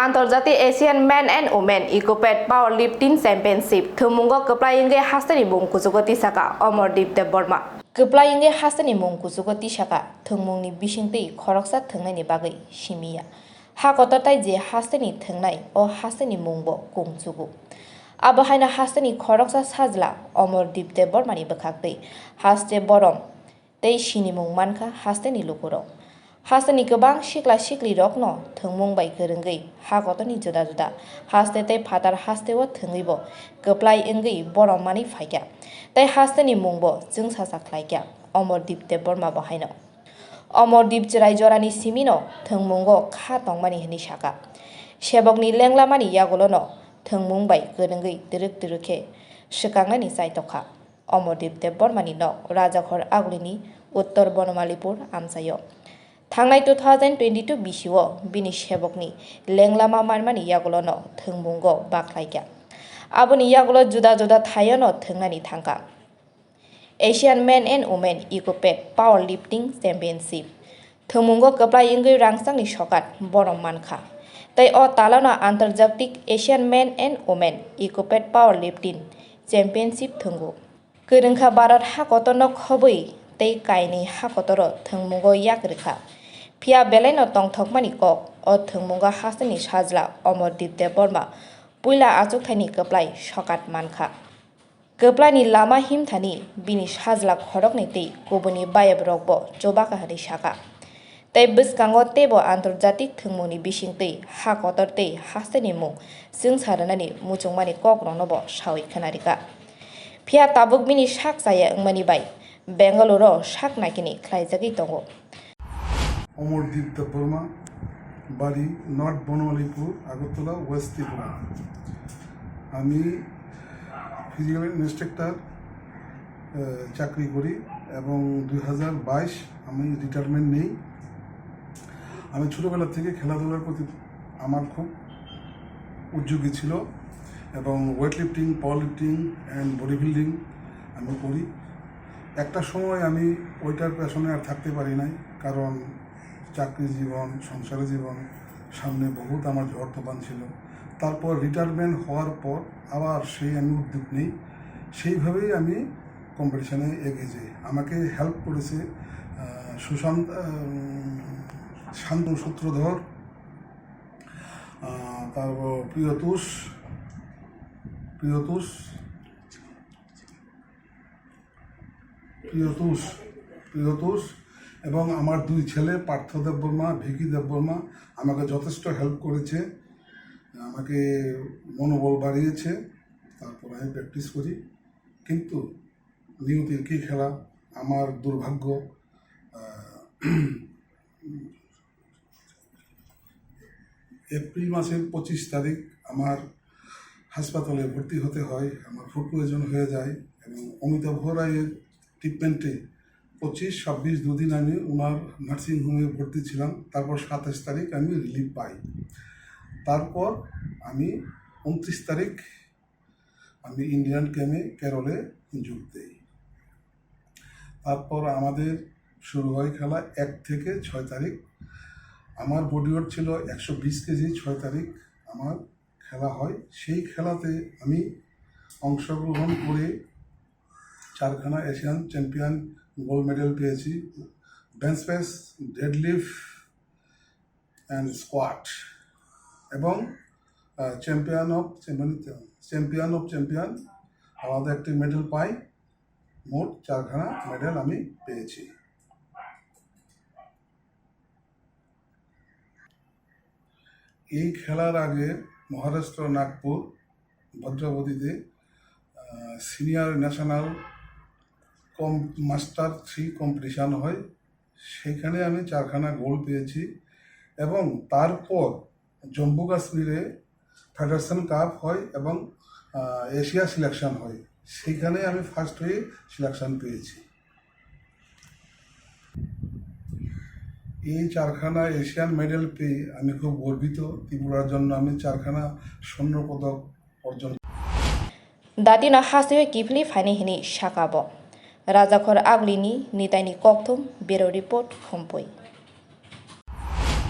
আন্তর্জাতিক Asian man and women equipped power lifting championship থুমুঙ্গ কপ্লাইঙ্গে হাসনি মুং কুচুগতি সাকা অমরদীপ দেববর্মা কপ্লাইঙ্গে হাসনি মুং কুচুগতি সাকা থুমুংনি বিশিংতি খরকসা থংনাইনি বাগै সিমিয়া হাকততাই যে হাসনি থংনাই ও হাসনি মুংবো কুংচুগু আবহাইনা হাসনি খরকসা সাজলা অমরদীপ দেববর্মানি বখাকতै হাসতে বরম tei sinimung manka hasteni lukurok hasteni gobang sikla sikli rok no thungmung bai gorongoi hagotoni juda juda haste tei phatar hasteo thungibo goplai engoi borom mani phaikya tei hasteni mungbo jungsa khlaikya Omordip Deborma bahaino Omordip jirai jorani simino thungmungo kha tongmani hini saka sebokni lenglamani yagulono thungmung bai gorongoi diruk dirukhe sikangani saitokha Omordip Debormani no Rajakhor Aglini Uttor Bonomalipur Amsayo Thangnai 2022 bisio bini sebokni lenglama marmani yagulono thungmungo baklaikya aboni yagulo juda juda thayono thungnani thangka Asian Men and Women Equiped Powerlifting Championship thungmungo koplai ingoi rangsangni sokat borom mankha tai o talana antarjatik Asian Men and Women Equiped Powerlifting Championship thungu Kerengkha Barat hakotono khoboi tei kaini hakotoro thungmungo yakrikha Pia beleno tongthokmani kok o thungmungo hasni sajla Omordip Deborma puila achukthani koplai sokat mankha Koplani lama himthani bini sajla khorokni tei kubuni bayabrokbo chobaka hari saka tei bwskango tebo antarjatik thungmungni bisingtei hakotor tei hasni mung jungsaranani muchungmani kokrongnobo sawi khanarika Pia tabuk bini sak saya ngmani bai Bengaluru sak nakini khlaijagi tongo Omordip Deborma বাড়ি north Banamalipur Agartala West Tripura আমি physical instructor চাকরি করি এবং 2022 আমি retirement নেই আমি ছোটবেলা থেকে খেলাধুলার প্রতি আমার খুব উদ্যোগী ছিল এবং weight lifting power lifting and body building আমি করি একটা সময় আমি ওইটার পেছনে আর থাকতে পারি নাই কারণ চাকরি জীবন সংসারের জীবন সামনে বহুত আমার ঝড় তুফান ছিল তারপর রিটায়ারমেন্ট হওয়ার পর আবার সেই আমি উদ্যোগ নিই সেইভাবেই আমি কম্পিটিশনে এগিয়ে যাই আমাকে হেল্প করেছে শান্ত সূত্রধর তারপর প্রিয়তোষ এবং আমার দুই ছেলে পার্থ দেববর্মা ভিকি দেববর্মা আমাকে যথেষ্ট হেল্প করেছে আমাকে মনোবল বাড়িয়েছে তারপর আমি প্র্যাকটিস করি কিন্তু নিয়তির কি খেলা আমার দুর্ভাগ্য এপ্রিল মাসের 25 তারিখ আমার হাসপাতালে ভর্তি হতে হয় আমার ফুড পয়জন হয়ে যায় এবং অমিতাভ রায়ের ট্রিটমেন্টে 25-26 দুদিন আমি ওনার নার্সিংহোমে ভর্তি ছিলাম তারপর 27 তারিখ আমি রিলিফ পাই তারপর আমি 29 তারিখ আমি ইন্ডিয়ান ক্যাম্পে কেরলে যোগ দিই তারপর আমাদের শুরু হয় খেলা 1 থেকে 6 তারিখ আমার বডি ওয়েট ছিল 120 কেজি 6 তারিখ আমার খেলা হয় সেই খেলাতে আমি অংশগ্রহণ করে 4খানা এশিয়ান চ্যাম্পিয়ন গোল্ড মেডেল পেয়েছি bench press deadlift and squat এবং চ্যাম্পিয়ন অফ চ্যাম্পিয়ন আলাদা একটি মেডেল পাই মোট 4খানা মেডেল আমি পেয়েছি এই খেলার আগে মহারাষ্ট্র নাগপুর ভদ্রাবতীতে সিনিয়র ন্যাশনাল মাস্টার 3 কম্পিটিশান হয় সেখানে আমি 4খানা গোল্ড পেয়েছি এবং তারপর জম্মু কাশ্মীরে ফেডারেশন কাপ হয় এবং এশিয়া সিলেকশন হয় সেখানে আমি ফার্স্ট হয়ে সিলেকশন পেয়েছি এই 4খানা এশিয়ান মেডেল পেয়ে আমি খুব গর্বিত ত্রিপুরার জন্য আমি 4খানা স্বর্ণ পদক অর্জন Datina hasiwe kifli fani hini sakabo Rajakhor Aglini nitaini kokthum biro report khompoi